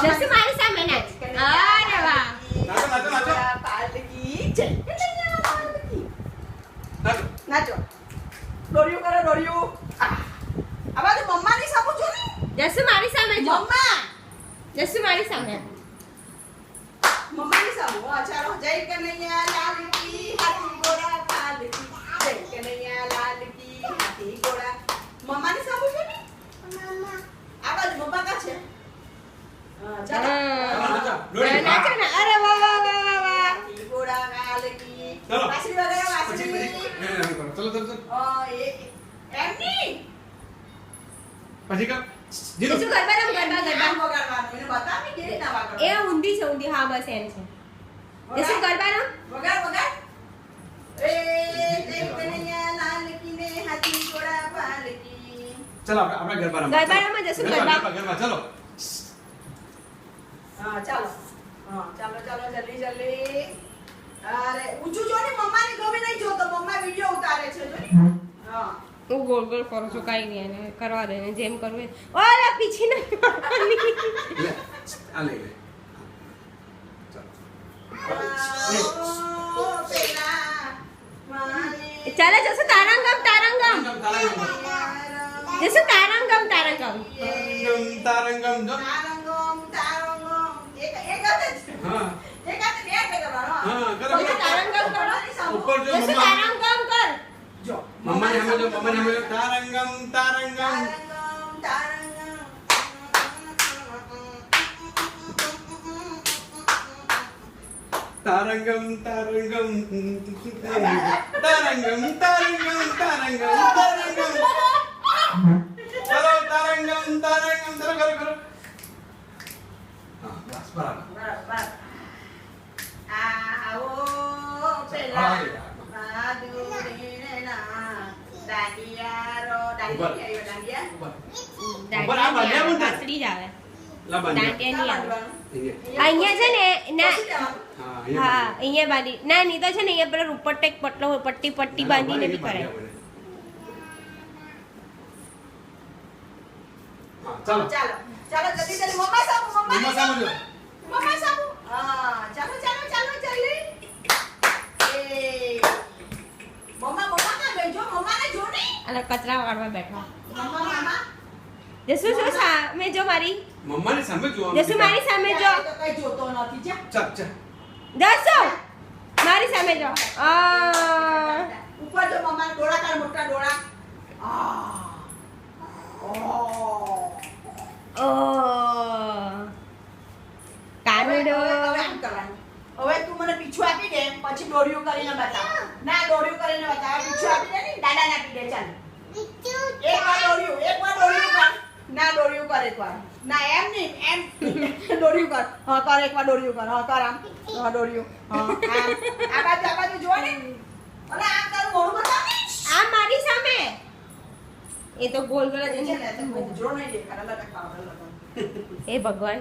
જસુ મારી સામે નાચ. અરે વાહ. નાચો. પાલકી જય કનૈયા લાલ કી. નાચો. દોડ્યું કરો દોડ્યું. આ બાજુ મમ્માની સામે જો ને. જસુ મારી સામે જો. મમ્મા. જસુ મારી સામે. મમ્માની સામે. ચાલો જય કનૈયા લાલ કી હાથી ઘોડા પાલકી. જય કનૈયા લાલ કી હાથી ઘોડા. મમ્માની સામે જો ને. આ બાજુ મમ્મા કા છે? ચાલો. નાચો ને. અરે વાહ વાહ વાહ વાહ વાહ. હાથી ઘોડા પાલકી. ચાલો. વાસળી વગાડો વાસળી. ચલો. એમની. પછી કર. જસુ ગરબા રમ ગરબા ગરબા. વગાડવાનું એને બતાવી કે ના વગાડવાનું. એ ઊંધી છે ઊંધી. હા બસ એમ છે. જસુ ગરબા રમ. વગાડ. એ જય કનૈયા લાલ કી ને હાથી ઘોડા પાલકી. ચલો આપણે ગરબા રમવા. ગરબા રમવા જશું, ગરબા. ગરબા ચલો. હા ચાલો જલ્દી. અરે ઊંચું જો ને મમ્માને ગમે નહીં જોતો મમ્મા વિડિયો ઉતારે છે જો ને. હા હું ગોળ ગોળ કરું છું કઈ નહીં એને કરવા દે ને જેમ કરવું એ. ઓલા પીછી ના લે આ લે ઓ પેલા માને ચાલે જસુ તારંગમ જસુ તારંગમ તારંગમ જો તારંગમ એક હાથે જ. હા એક હાથે બે હાથે કરવાનો. હા કરો જસુ તારંગમ કરો. ઉપર જો જસુ મમ્મા તારંગમ કર. જો મમ્માને સામે જો તારંગમ ચલો તારંગમ કરો હા બસ બરાબર આવો પેલા બાદુરીના દાંડિયારો દાંડિયા ઉપર દાંડિયા પાતળી જ આવે. લા બાંધી દાંડિયા નહીં આવે. અહીંયા અહીંયા છે ને ના હા હા અહીંયા બાંધી ના નહીં તો છે ને અહીંયા પેલા ઉપર ટેક પટલો હોય પટ્ટી બાંધીને બી કરાય. ચાલો ચાલો જલ્દી મમ્મા સામુ મમ્મા સામે જો હા ચાલો જલ્દી એ મમ્મા ના ગઈ જો મમ્માને જો ને અને કચરા વાળવા બેઠો. મમ્મા જસુ જો સામે જો મારી. મમ્માની સામે જો જસુ મારી સામે જો. તો કઈ જોતો નથી જા ચાલ જસુ મારી સામે જો. ઉપર જો મમ્મા ડોળા કાઢ મોટા ડોળા ઓ કાનુડો. હવે તું મને પીછું આપી દે પછી દોડ્યું કરીને બતાવ. ના દોડ્યું કરીને બતાવ પીછું આપી દે ને દાદા આપી દે ચાલ એક વાર દોડ્યું કર ના દોડ્યું કર એક વાર ના એમ નહીં એમ દોડ્યું કર હા કર એક વાર દોડ્યું કર હા કર આમ હા દોડ્યું હા આ બાજુ જો ને અને આમ તારું મોઢું બતાવ ને આ મારી સામે. એ તો ગોલ ગોલ જ છે ને તો ઉજળો નહીં દેખાડે લટકાવ હે ભગવાન.